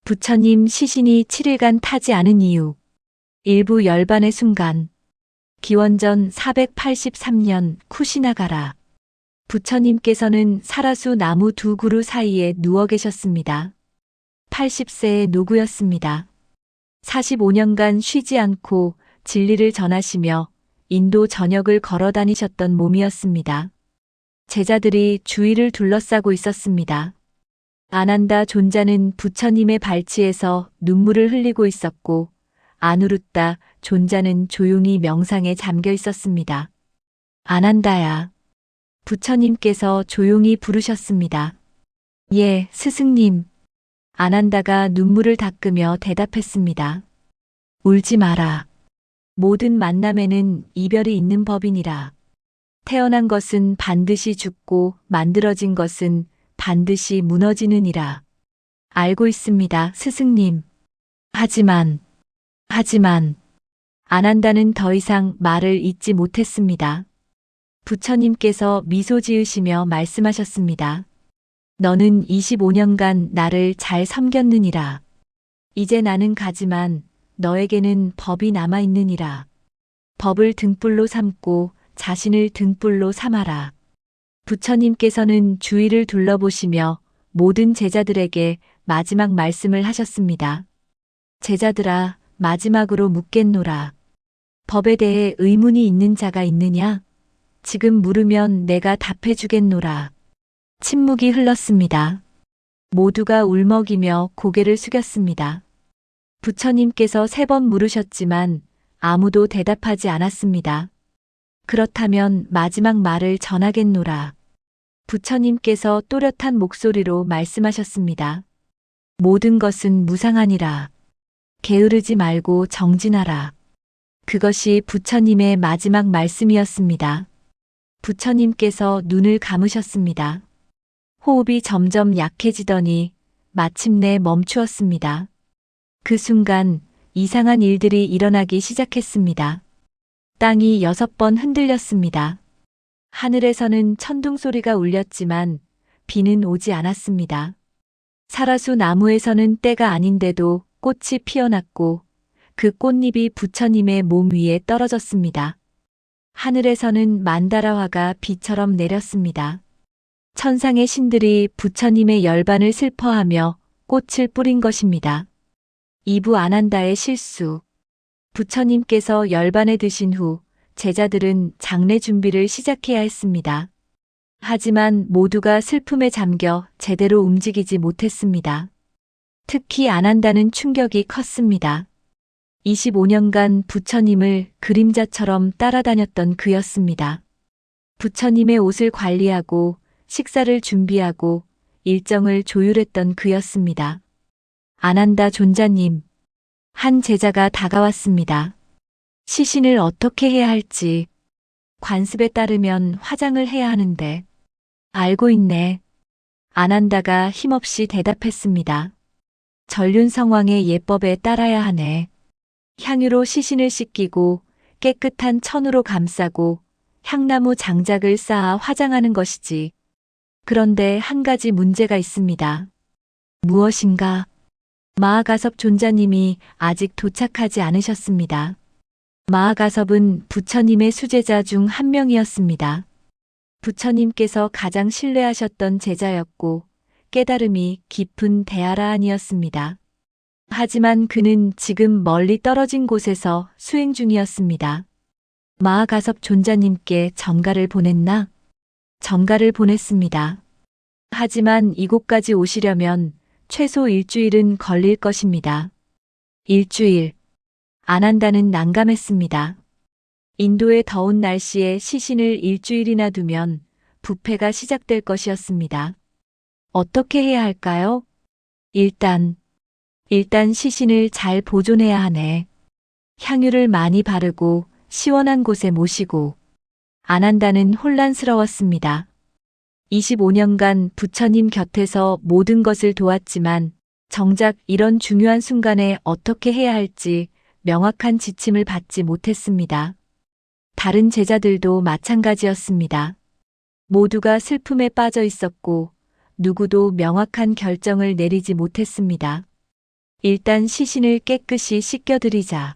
부처님 시신이 7일간 타지 않은 이유. 일부 열반의 순간. 기원전 483년 쿠시나가라. 부처님께서는 사라수 나무 두 그루 사이에 누워 계셨습니다. 80세의 노구였습니다. 45년간 쉬지 않고 진리를 전하시며 인도 전역을 걸어 다니셨던 몸이었습니다. 제자들이 주위를 둘러싸고 있었습니다. 아난다 존자는 부처님의 발치에서 눈물을 흘리고 있었고 아누루타 존자는 조용히 명상에 잠겨 있었습니다. 아난다야. 부처님께서 조용히 부르셨습니다. 예, 스승님. 아난다가 눈물을 닦으며 대답했습니다. 울지 마라. 모든 만남에는 이별이 있는 법이니라. 태어난 것은 반드시 죽고 만들어진 것은 반드시 무너지느니라. 알고 있습니다, 스승님. 하지만 아난다는 더 이상 말을 잇지 못했습니다. 부처님께서 미소 지으시며 말씀하셨습니다. 너는 25년간 나를 잘 섬겼느니라. 이제 나는 가지만 너에게는 법이 남아있느니라. 법을 등불로 삼고 자신을 등불로 삼아라. 부처님께서는 주위를 둘러보시며 모든 제자들에게 마지막 말씀을 하셨습니다. 제자들아, 마지막으로 묻겠노라. 법에 대해 의문이 있는 자가 있느냐? 지금 물으면 내가 답해 주겠노라. 침묵이 흘렀습니다. 모두가 울먹이며 고개를 숙였습니다. 부처님께서 3번 물으셨지만 아무도 대답하지 않았습니다. 그렇다면 마지막 말을 전하겠노라. 부처님께서 또렷한 목소리로 말씀하셨습니다. 모든 것은 무상하니라. 게으르지 말고 정진하라. 그것이 부처님의 마지막 말씀이었습니다. 부처님께서 눈을 감으셨습니다. 호흡이 점점 약해지더니 마침내 멈추었습니다. 그 순간 이상한 일들이 일어나기 시작했습니다. 땅이 6번 흔들렸습니다. 하늘에서는 천둥 소리가 울렸지만 비는 오지 않았습니다. 사라수 나무에서는 때가 아닌데도 꽃이 피어났고 그 꽃잎이 부처님의 몸 위에 떨어졌습니다. 하늘에서는 만다라화가 비처럼 내렸습니다. 천상의 신들이 부처님의 열반을 슬퍼하며 꽃을 뿌린 것입니다. 이부 아난다의 실수. 부처님께서 열반에 드신 후 제자들은 장례 준비를 시작해야 했습니다. 하지만 모두가 슬픔에 잠겨 제대로 움직이지 못했습니다. 특히 아난다는 충격이 컸습니다. 25년간 부처님을 그림자처럼 따라다녔던 그였습니다. 부처님의 옷을 관리하고 식사를 준비하고 일정을 조율했던 그였습니다. 아난다 존자님. 한 제자가 다가왔습니다. 시신을 어떻게 해야 할지. 관습에 따르면 화장을 해야 하는데. 알고 있네. 아난다가 힘없이 대답했습니다. 전륜성왕의 예법에 따라야 하네. 향유로 시신을 씻기고 깨끗한 천으로 감싸고 향나무 장작을 쌓아 화장하는 것이지. 그런데 한 가지 문제가 있습니다. 무엇인가? 마하가섭 존자님이 아직 도착하지 않으셨습니다. 마하가섭은 부처님의 수제자 중 한 명이었습니다. 부처님께서 가장 신뢰하셨던 제자였고 깨달음이 깊은 대아라한이었습니다. 하지만 그는 지금 멀리 떨어진 곳에서 수행 중이었습니다. 마하가섭 존자님께 전가를 보냈나? 전가를 보냈습니다. 하지만 이곳까지 오시려면 최소 일주일은 걸릴 것입니다. 일주일. 아난다는 난감했습니다. 인도의 더운 날씨에 시신을 일주일이나 두면 부패가 시작될 것이었습니다. 어떻게 해야 할까요? 일단 시신을 잘 보존해야 하네. 향유를 많이 바르고 시원한 곳에 모시고. 아난다는 혼란스러웠습니다. 25년간 부처님 곁에서 모든 것을 도왔지만 정작 이런 중요한 순간에 어떻게 해야 할지 명확한 지침을 받지 못했습니다. 다른 제자들도 마찬가지였습니다. 모두가 슬픔에 빠져 있었고 누구도 명확한 결정을 내리지 못했습니다. 일단 시신을 깨끗이 씻겨드리자.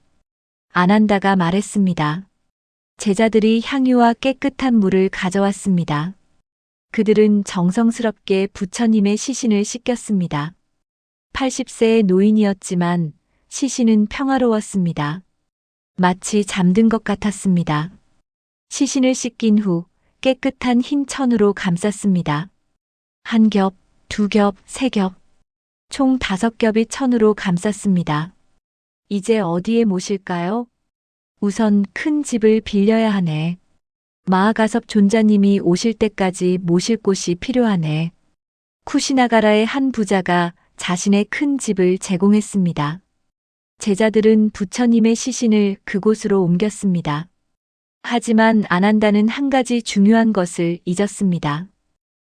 아난다가 말했습니다. 제자들이 향유와 깨끗한 물을 가져왔습니다. 그들은 정성스럽게 부처님의 시신을 씻겼습니다. 80세의 노인이었지만 시신은 평화로웠습니다. 마치 잠든 것 같았습니다. 시신을 씻긴 후 깨끗한 흰 천으로 감쌌습니다. 한 겹, 두 겹, 세 겹, 총 5겹이 천으로 감쌌습니다. 이제 어디에 모실까요? 우선 큰 집을 빌려야 하네. 마하가섭 존자님이 오실 때까지 모실 곳이 필요하네. 쿠시나가라의 한 부자가 자신의 큰 집을 제공했습니다. 제자들은 부처님의 시신을 그곳으로 옮겼습니다. 하지만 아난다는 한 가지 중요한 것을 잊었습니다.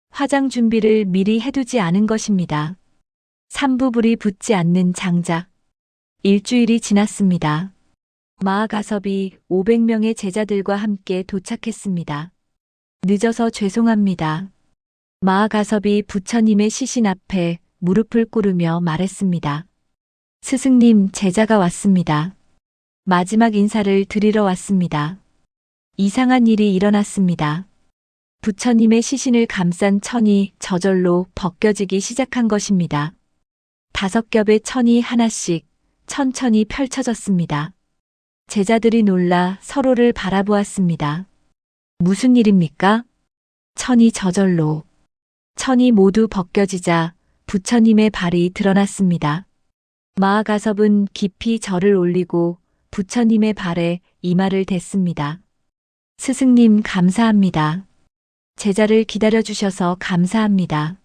화장 준비를 미리 해두지 않은 것입니다. 삼부불이 붙지 않는 장작. 일주일이 지났습니다. 마하가섭이 500명의 제자들과 함께 도착했습니다. 늦어서 죄송합니다. 마하가섭이 부처님의 시신 앞에 무릎을 꿇으며 말했습니다. 스승님, 제자가 왔습니다. 마지막 인사를 드리러 왔습니다. 이상한 일이 일어났습니다. 부처님의 시신을 감싼 천이 저절로 벗겨지기 시작한 것입니다. 5겹의 천이 하나씩 천천히 펼쳐졌습니다. 제자들이 놀라 서로를 바라보았습니다. 무슨 일입니까? 천이 저절로. 천이 모두 벗겨지자 부처님의 발이 드러났습니다. 마하가섭은 깊이 절을 올리고 부처님의 발에 이마를 댔습니다. 스승님, 감사합니다. 제자를 기다려주셔서 감사합니다.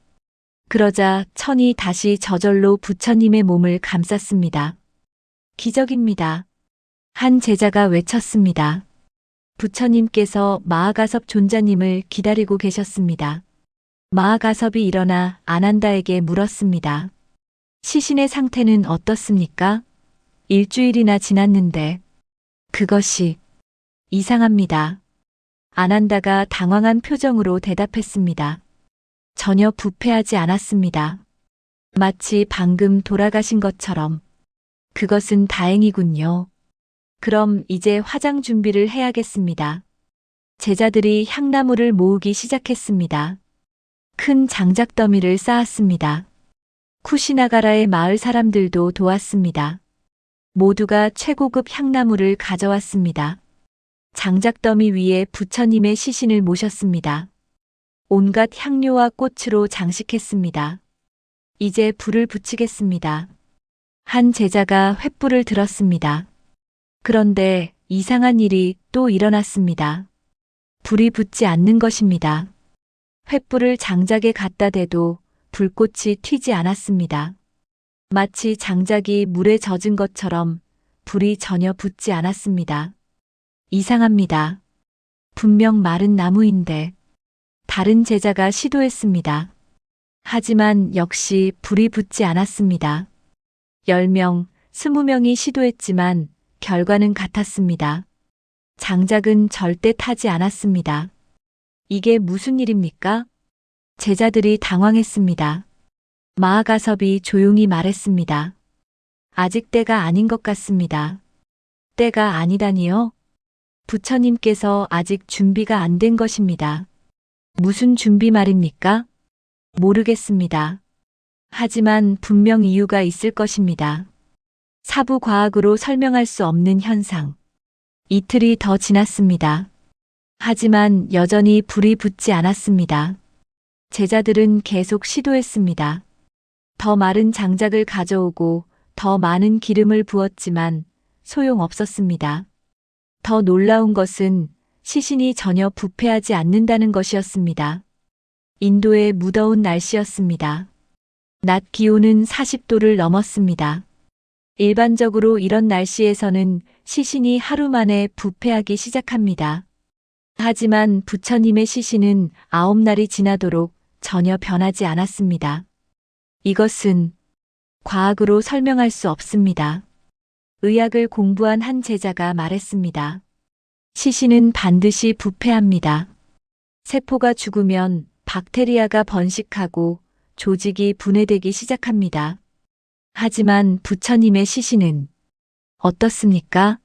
그러자 천이 다시 저절로 부처님의 몸을 감쌌습니다. 기적입니다. 한 제자가 외쳤습니다. 부처님께서 마하가섭 존자님을 기다리고 계셨습니다. 마하가섭이 일어나 아난다에게 물었습니다. 시신의 상태는 어떻습니까? 일주일이나 지났는데. 그것이 이상합니다. 아난다가 당황한 표정으로 대답했습니다. 전혀 부패하지 않았습니다. 마치 방금 돌아가신 것처럼. 그것은 다행이군요. 그럼 이제 화장 준비를 해야겠습니다. 제자들이 향나무를 모으기 시작했습니다. 큰 장작더미를 쌓았습니다. 쿠시나가라의 마을 사람들도 도왔습니다. 모두가 최고급 향나무를 가져왔습니다. 장작더미 위에 부처님의 시신을 모셨습니다. 온갖 향료와 꽃으로 장식했습니다. 이제 불을 붙이겠습니다. 한 제자가 횃불을 들었습니다. 그런데 이상한 일이 또 일어났습니다. 불이 붙지 않는 것입니다. 횃불을 장작에 갖다 대도 불꽃이 튀지 않았습니다. 마치 장작이 물에 젖은 것처럼 불이 전혀 붙지 않았습니다. 이상합니다. 분명 마른 나무인데. 다른 제자가 시도했습니다. 하지만 역시 불이 붙지 않았습니다. 10명, 20명이 시도했지만 결과는 같았습니다. 장작은 절대 타지 않았습니다. 이게 무슨 일입니까? 제자들이 당황했습니다. 마하가섭이 조용히 말했습니다. 아직 때가 아닌 것 같습니다. 때가 아니다니요? 부처님께서 아직 준비가 안 된 것입니다. 무슨 준비 말입니까? 모르겠습니다. 하지만 분명 이유가 있을 것입니다. 사부과학으로 설명할 수 없는 현상. 이틀이 더 지났습니다. 하지만 여전히 불이 붙지 않았습니다. 제자들은 계속 시도했습니다. 더 마른 장작을 가져오고 더 많은 기름을 부었지만 소용없었습니다. 더 놀라운 것은 시신이 전혀 부패하지 않는다는 것이었습니다. 인도의 무더운 날씨였습니다. 낮 기온은 40도를 넘었습니다. 일반적으로 이런 날씨에서는 시신이 하루 만에 부패하기 시작합니다. 하지만 부처님의 시신은 9날이 지나도록 전혀 변하지 않았습니다. 이것은 과학으로 설명할 수 없습니다. 의학을 공부한 한 제자가 말했습니다. 시신은 반드시 부패합니다. 세포가 죽으면 박테리아가 번식하고 조직이 분해되기 시작합니다. 하지만 부처님의 시신은 어떻습니까?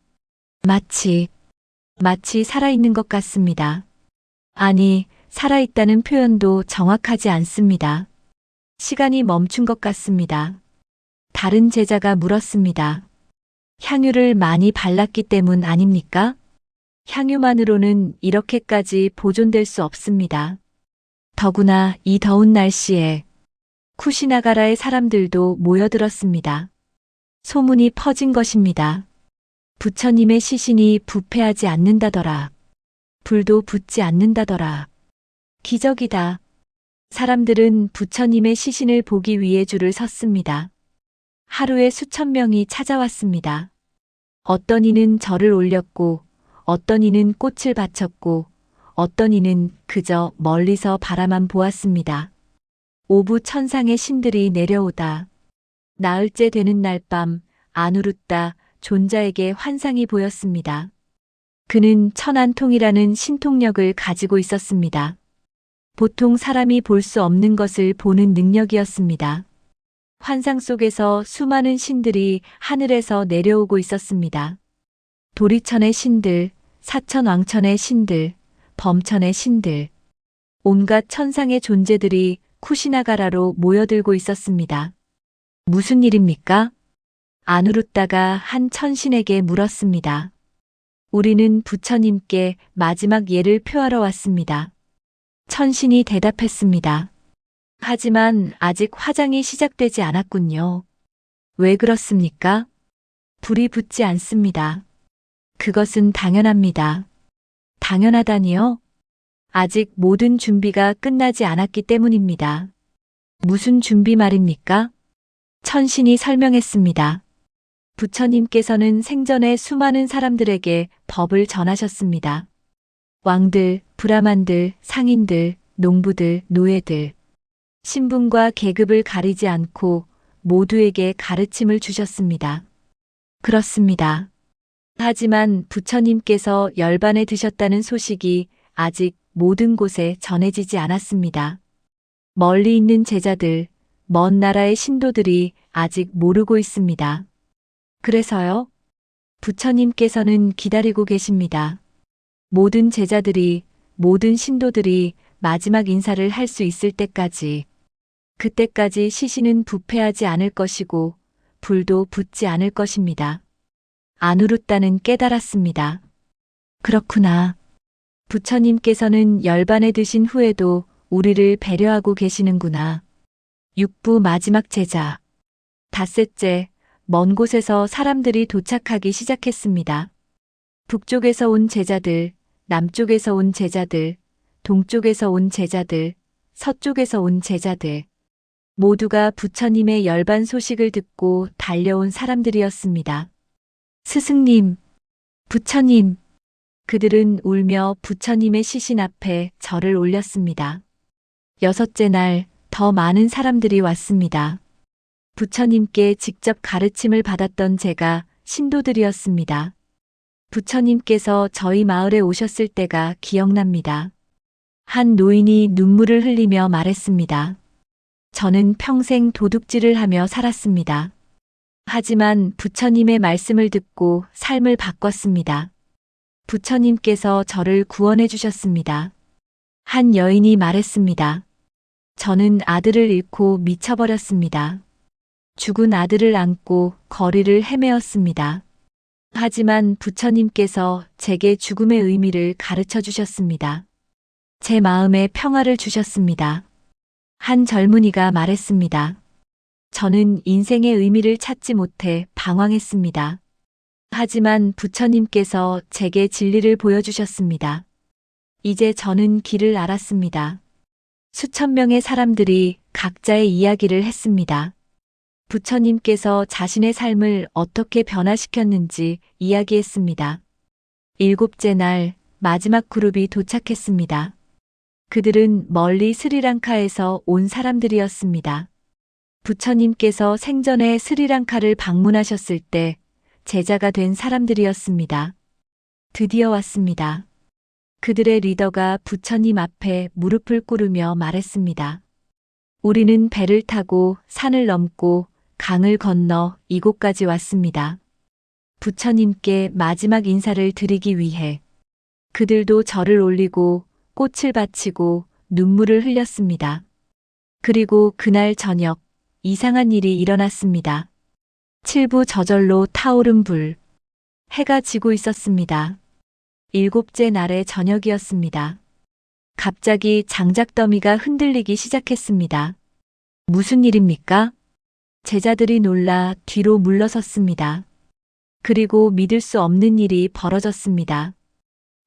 마치 살아있는 것 같습니다. 아니, 살아있다는 표현도 정확하지 않습니다. 시간이 멈춘 것 같습니다. 다른 제자가 물었습니다. 향유를 많이 발랐기 때문 아닙니까? 향유만으로는 이렇게까지 보존될 수 없습니다. 더구나 이 더운 날씨에 쿠시나가라의 사람들도 모여들었습니다. 소문이 퍼진 것입니다. 부처님의 시신이 부패하지 않는다더라. 불도 붙지 않는다더라. 기적이다. 사람들은 부처님의 시신을 보기 위해 줄을 섰습니다. 하루에 수천 명이 찾아왔습니다. 어떤 이는 절을 올렸고, 어떤 이는 꽃을 바쳤고, 어떤 이는 그저 멀리서 바라만 보았습니다. 오부 천상의 신들이 내려오다. 나흘째 되는 날 밤 아누루타 존자에게 환상이 보였습니다. 그는 천안통이라는 신통력을 가지고 있었습니다. 보통 사람이 볼 수 없는 것을 보는 능력이었습니다. 환상 속에서 수많은 신들이 하늘에서 내려오고 있었습니다. 도리천의 신들, 사천왕천의 신들, 범천의 신들, 온갖 천상의 존재들이 쿠시나가라로 모여들고 있었습니다. 무슨 일입니까? 아누루타가 한 천신에게 물었습니다. 우리는 부처님께 마지막 예를 표하러 왔습니다. 천신이 대답했습니다. 하지만 아직 화장이 시작되지 않았군요. 왜 그렇습니까? 불이 붙지 않습니다. 그것은 당연합니다. 당연하다니요? 아직 모든 준비가 끝나지 않았기 때문입니다. 무슨 준비 말입니까? 천신이 설명했습니다. 부처님께서는 생전에 수많은 사람들에게 법을 전하셨습니다. 왕들, 브라만들, 상인들, 농부들, 노예들, 신분과 계급을 가리지 않고 모두에게 가르침을 주셨습니다. 그렇습니다. 하지만 부처님께서 열반에 드셨다는 소식이 아직 모든 곳에 전해지지 않았습니다. 멀리 있는 제자들, 먼 나라의 신도들이 아직 모르고 있습니다. 그래서요? 부처님께서는 기다리고 계십니다. 모든 제자들이, 모든 신도들이 마지막 인사를 할 수 있을 때까지, 그때까지 시신은 부패하지 않을 것이고 불도 붙지 않을 것입니다. 아누루타는 깨달았습니다. 그렇구나. 부처님께서는 열반에 드신 후에도 우리를 배려하고 계시는구나. 육부 마지막 제자. 닷새째, 먼 곳에서 사람들이 도착하기 시작했습니다. 북쪽에서 온 제자들, 남쪽에서 온 제자들, 동쪽에서 온 제자들, 서쪽에서 온 제자들. 모두가 부처님의 열반 소식을 듣고 달려온 사람들이었습니다. 스승님, 부처님. 그들은 울며 부처님의 시신 앞에 절을 올렸습니다. 여섯째 날 더 많은 사람들이 왔습니다. 부처님께 직접 가르침을 받았던 제가 신도들이었습니다. 부처님께서 저희 마을에 오셨을 때가 기억납니다. 한 노인이 눈물을 흘리며 말했습니다. 저는 평생 도둑질을 하며 살았습니다. 하지만 부처님의 말씀을 듣고 삶을 바꿨습니다. 부처님께서 저를 구원해 주셨습니다. 한 여인이 말했습니다. 저는 아들을 잃고 미쳐버렸습니다. 죽은 아들을 안고 거리를 헤매었습니다. 하지만 부처님께서 제게 죽음의 의미를 가르쳐 주셨습니다. 제 마음에 평화를 주셨습니다. 한 젊은이가 말했습니다. 저는 인생의 의미를 찾지 못해 방황했습니다. 하지만 부처님께서 제게 진리를 보여주셨습니다. 이제 저는 길을 알았습니다. 수천 명의 사람들이 각자의 이야기를 했습니다. 부처님께서 자신의 삶을 어떻게 변화시켰는지 이야기했습니다. 일곱째 날 마지막 그룹이 도착했습니다. 그들은 멀리 스리랑카에서 온 사람들이었습니다. 부처님께서 생전에 스리랑카를 방문하셨을 때 제자가 된 사람들이었습니다. 드디어 왔습니다. 그들의 리더가 부처님 앞에 무릎을 꿇으며 말했습니다. 우리는 배를 타고 산을 넘고 강을 건너 이곳까지 왔습니다. 부처님께 마지막 인사를 드리기 위해 그들도 절을 올리고 꽃을 바치고 눈물을 흘렸습니다. 그리고 그날 저녁 이상한 일이 일어났습니다. 칠부 저절로 타오른 불. 해가 지고 있었습니다. 일곱째 날의 저녁이었습니다. 갑자기 장작더미가 흔들리기 시작했습니다. 무슨 일입니까? 제자들이 놀라 뒤로 물러섰습니다. 그리고 믿을 수 없는 일이 벌어졌습니다.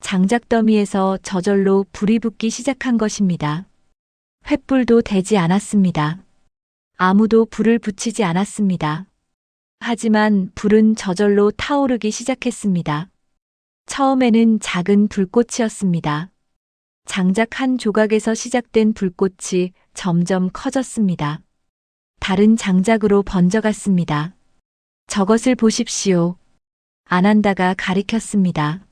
장작더미에서 저절로 불이 붙기 시작한 것입니다. 횃불도 대지 않았습니다. 아무도 불을 붙이지 않았습니다. 하지만 불은 저절로 타오르기 시작했습니다. 처음에는 작은 불꽃이었습니다. 장작 한 조각에서 시작된 불꽃이 점점 커졌습니다. 다른 장작으로 번져갔습니다. 저것을 보십시오. 아난다가 가리켰습니다.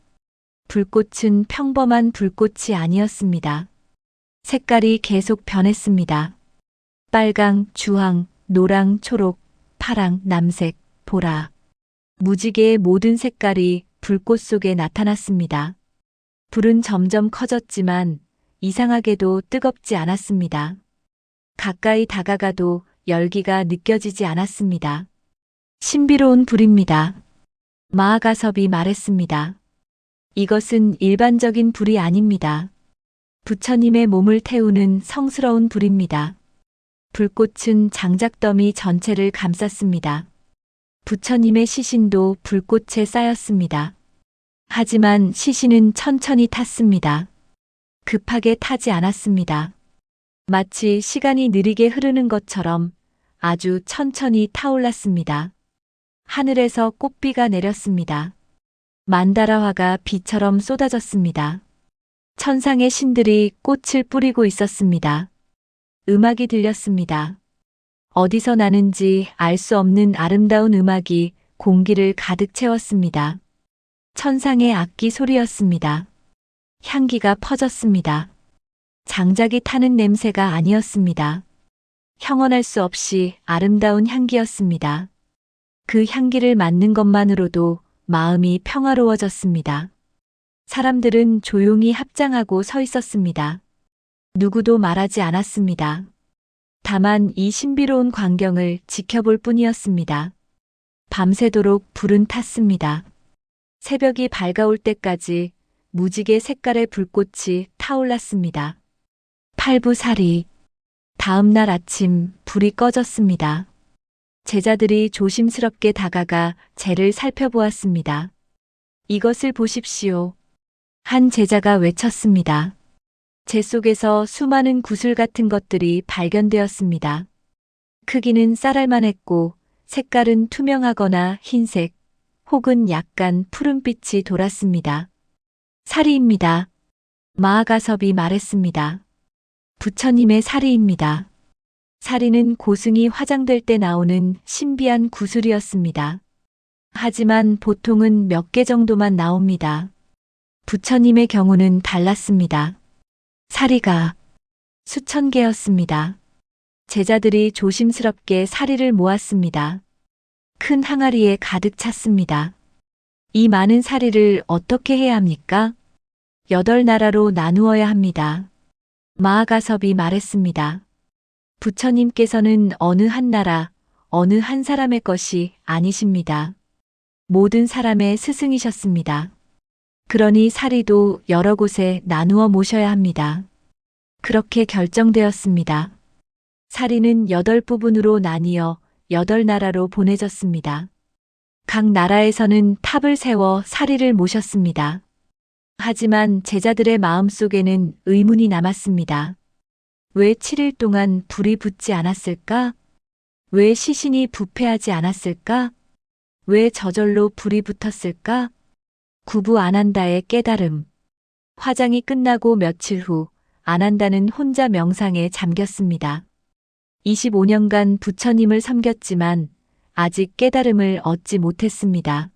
불꽃은 평범한 불꽃이 아니었습니다. 색깔이 계속 변했습니다. 빨강, 주황, 노랑, 초록, 파랑, 남색, 보라. 무지개의 모든 색깔이 불꽃 속에 나타났습니다. 불은 점점 커졌지만 이상하게도 뜨겁지 않았습니다. 가까이 다가가도 열기가 느껴지지 않았습니다. 신비로운 불입니다. 마하가섭이 말했습니다. 이것은 일반적인 불이 아닙니다. 부처님의 몸을 태우는 성스러운 불입니다. 불꽃은 장작더미 전체를 감쌌습니다. 부처님의 시신도 불꽃에 쌓였습니다. 하지만 시신은 천천히 탔습니다. 급하게 타지 않았습니다. 마치 시간이 느리게 흐르는 것처럼 아주 천천히 타올랐습니다. 하늘에서 꽃비가 내렸습니다. 만다라화가 비처럼 쏟아졌습니다. 천상의 신들이 꽃을 뿌리고 있었습니다. 음악이 들렸습니다. 어디서 나는지 알 수 없는 아름다운 음악이 공기를 가득 채웠습니다. 천상의 악기 소리였습니다. 향기가 퍼졌습니다. 장작이 타는 냄새가 아니었습니다. 형언할 수 없이 아름다운 향기였습니다. 그 향기를 맡는 것만으로도 마음이 평화로워졌습니다. 사람들은 조용히 합장하고 서 있었습니다. 누구도 말하지 않았습니다. 다만 이 신비로운 광경을 지켜볼 뿐이었습니다. 밤새도록 불은 탔습니다. 새벽이 밝아올 때까지 무지개 색깔의 불꽃이 타올랐습니다. 팔부사리. 다음 날 아침 불이 꺼졌습니다. 제자들이 조심스럽게 다가가 재를 살펴보았습니다. 이것을 보십시오. 한 제자가 외쳤습니다. 재 속에서 수많은 구슬 같은 것들이 발견되었습니다. 크기는 쌀알만했고 색깔은 투명하거나 흰색 혹은 약간 푸른빛이 돌았습니다. 사리입니다. 마하가섭이 말했습니다. 부처님의 사리입니다. 사리는 고승이 화장될 때 나오는 신비한 구슬이었습니다. 하지만 보통은 몇 개 정도만 나옵니다. 부처님의 경우는 달랐습니다. 사리가 수천 개였습니다. 제자들이 조심스럽게 사리를 모았습니다. 큰 항아리에 가득 찼습니다. 이 많은 사리를 어떻게 해야 합니까? 8나라로 나누어야 합니다. 마하가섭이 말했습니다. 부처님께서는 어느 한 나라, 어느 한 사람의 것이 아니십니다. 모든 사람의 스승이셨습니다. 그러니 사리도 여러 곳에 나누어 모셔야 합니다. 그렇게 결정되었습니다. 사리는 8부분으로 나뉘어 8나라로 보내졌습니다. 각 나라에서는 탑을 세워 사리를 모셨습니다. 하지만 제자들의 마음속에는 의문이 남았습니다. 왜 7일 동안 불이 붙지 않았을까? 왜 시신이 부패하지 않았을까? 왜 저절로 불이 붙었을까? 구부 아난다의 깨달음. 화장이 끝나고 며칠 후 아난다는 혼자 명상에 잠겼습니다. 25년간 부처님을 섬겼지만 아직 깨달음을 얻지 못했습니다.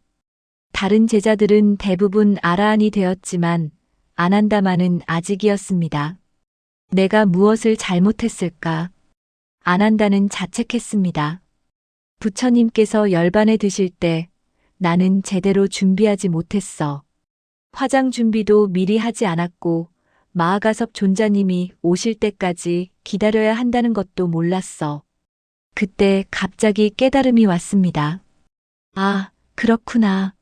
다른 제자들은 대부분 아라한이 되었지만 아난다만은 아직이었습니다. 내가 무엇을 잘못했을까? 아난다는 자책했습니다. 부처님께서 열반에 드실 때 나는 제대로 준비하지 못했어. 화장 준비도 미리 하지 않았고 마하가섭 존자님이 오실 때까지 기다려야 한다는 것도 몰랐어. 그때 갑자기 깨달음이 왔습니다. 아, 그렇구나.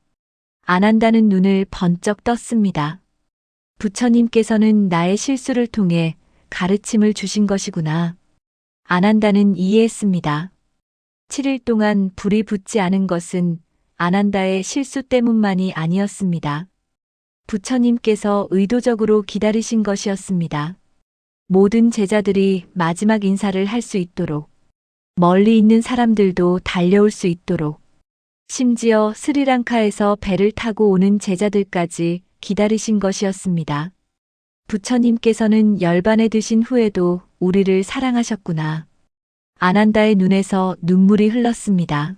안 한다는 눈을 번쩍 떴습니다. 부처님께서는 나의 실수를 통해 가르침을 주신 것이구나. 안 한다는 이해했습니다. 7일 동안 불이 붙지 않은 것은 안 한다의 실수 때문만이 아니었습니다. 부처님께서 의도적으로 기다리신 것이었습니다. 모든 제자들이 마지막 인사를 할 수 있도록, 멀리 있는 사람들도 달려올 수 있도록, 심지어 스리랑카에서 배를 타고 오는 제자들까지 기다리신 것이었습니다. 부처님께서는 열반에 드신 후에도 우리를 사랑하셨구나. 아난다의 눈에서 눈물이 흘렀습니다.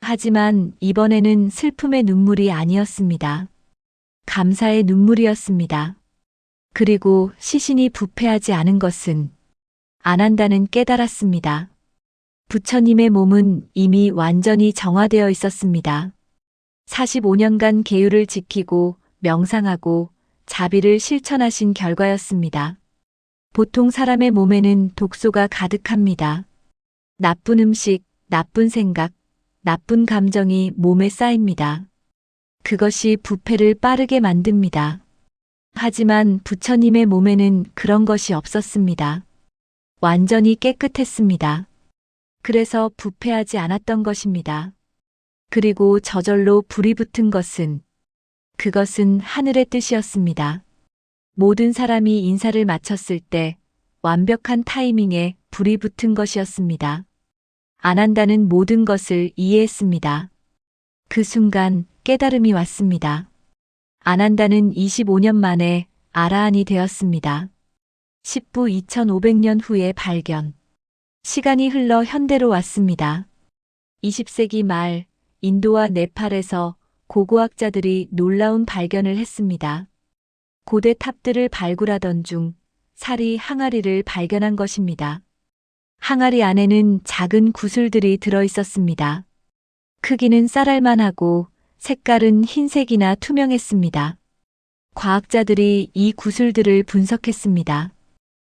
하지만 이번에는 슬픔의 눈물이 아니었습니다. 감사의 눈물이었습니다. 그리고 시신이 부패하지 않은 것은 아난다는 깨달았습니다. 부처님의 몸은 이미 완전히 정화되어 있었습니다. 45년간 계율을 지키고 명상하고 자비를 실천하신 결과였습니다. 보통 사람의 몸에는 독소가 가득합니다. 나쁜 음식, 나쁜 생각, 나쁜 감정이 몸에 쌓입니다. 그것이 부패를 빠르게 만듭니다. 하지만 부처님의 몸에는 그런 것이 없었습니다. 완전히 깨끗했습니다. 그래서 부패하지 않았던 것입니다. 그리고 저절로 불이 붙은 것은 그것은 하늘의 뜻이었습니다. 모든 사람이 인사를 마쳤을 때 완벽한 타이밍에 불이 붙은 것이었습니다. 안 한다는 모든 것을 이해했습니다. 그 순간 깨달음이 왔습니다. 안 한다는 25년 만에 아라한이 되었습니다. 10부 2500년 후의 발견. 시간이 흘러 현대로 왔습니다. 20세기 말 인도와 네팔에서 고고학자들이 놀라운 발견을 했습니다. 고대 탑들을 발굴하던 중 사리 항아리를 발견한 것입니다. 항아리 안에는 작은 구슬들이 들어 있었습니다. 크기는 쌀알만하고 색깔은 흰색이나 투명했습니다. 과학자들이 이 구슬들을 분석했습니다.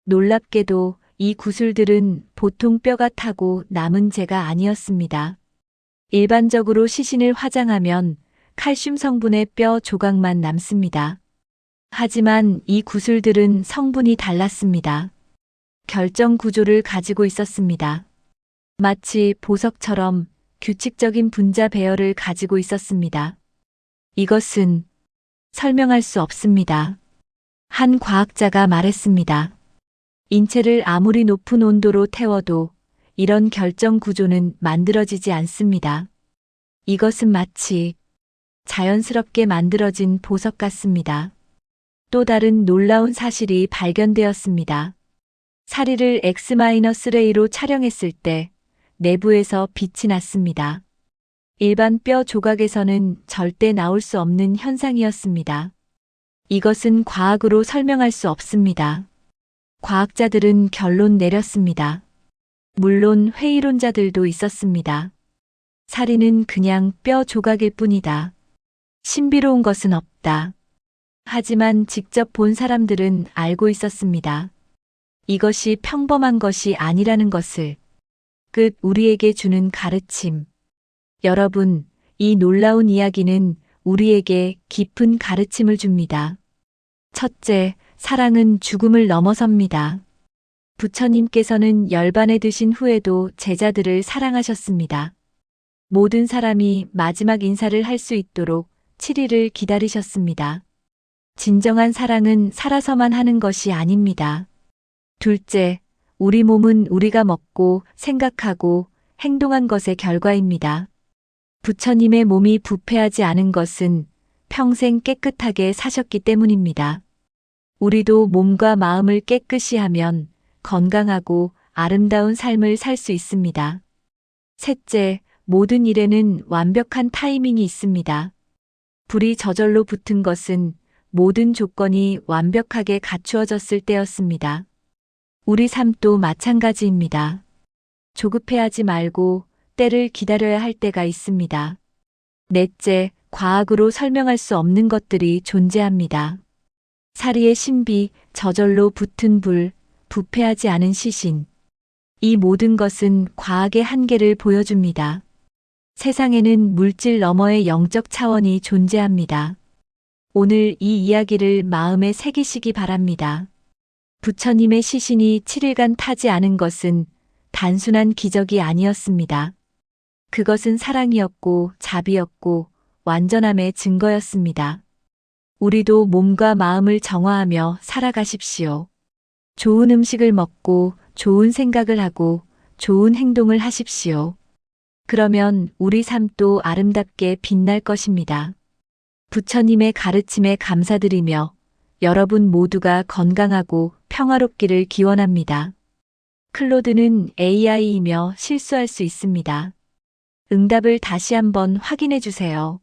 놀랍게도 이 구슬들은 보통 뼈가 타고 남은 재가 아니었습니다. 일반적으로 시신을 화장하면 칼슘 성분의 뼈 조각만 남습니다. 하지만 이 구슬들은 성분이 달랐습니다. 결정 구조를 가지고 있었습니다. 마치 보석처럼 규칙적인 분자 배열을 가지고 있었습니다. 이것은 설명할 수 없습니다. 한 과학자가 말했습니다. 인체를 아무리 높은 온도로 태워도 이런 결정 구조는 만들어지지 않습니다. 이것은 마치 자연스럽게 만들어진 보석 같습니다. 또 다른 놀라운 사실이 발견되었습니다. 사리를 X-레이로 촬영했을 때 내부에서 빛이 났습니다. 일반 뼈 조각에서는 절대 나올 수 없는 현상이었습니다. 이것은 과학으로 설명할 수 없습니다. 과학자들은 결론 내렸습니다. 물론 회의론자들도 있었습니다. 사리는 그냥 뼈 조각일 뿐이다. 신비로운 것은 없다. 하지만 직접 본 사람들은 알고 있었습니다. 이것이 평범한 것이 아니라는 것을. 끝. 우리에게 주는 가르침. 여러분, 이 놀라운 이야기는 우리에게 깊은 가르침을 줍니다. 첫째, 사랑은 죽음을 넘어섭니다. 부처님께서는 열반에 드신 후에도 제자들을 사랑하셨습니다. 모든 사람이 마지막 인사를 할 수 있도록 7일을 기다리셨습니다. 진정한 사랑은 살아서만 하는 것이 아닙니다. 둘째, 우리 몸은 우리가 먹고 생각하고 행동한 것의 결과입니다. 부처님의 몸이 부패하지 않은 것은 평생 깨끗하게 사셨기 때문입니다. 우리도 몸과 마음을 깨끗이 하면 건강하고 아름다운 삶을 살 수 있습니다. 셋째, 모든 일에는 완벽한 타이밍이 있습니다. 불이 저절로 붙은 것은 모든 조건이 완벽하게 갖추어졌을 때였습니다. 우리 삶도 마찬가지입니다. 조급해하지 말고 때를 기다려야 할 때가 있습니다. 넷째, 과학으로 설명할 수 없는 것들이 존재합니다. 사리의 신비, 저절로 붙은 불, 부패하지 않은 시신. 이 모든 것은 과학의 한계를 보여줍니다. 세상에는 물질 너머의 영적 차원이 존재합니다. 오늘 이 이야기를 마음에 새기시기 바랍니다. 부처님의 시신이 7일간 타지 않은 것은 단순한 기적이 아니었습니다. 그것은 사랑이었고 자비였고 완전함의 증거였습니다. 우리도 몸과 마음을 정화하며 살아가십시오. 좋은 음식을 먹고 좋은 생각을 하고 좋은 행동을 하십시오. 그러면 우리 삶도 아름답게 빛날 것입니다. 부처님의 가르침에 감사드리며 여러분 모두가 건강하고 평화롭기를 기원합니다. 클로드는 AI이며 실수할 수 있습니다. 응답을 다시 한번 확인해 주세요.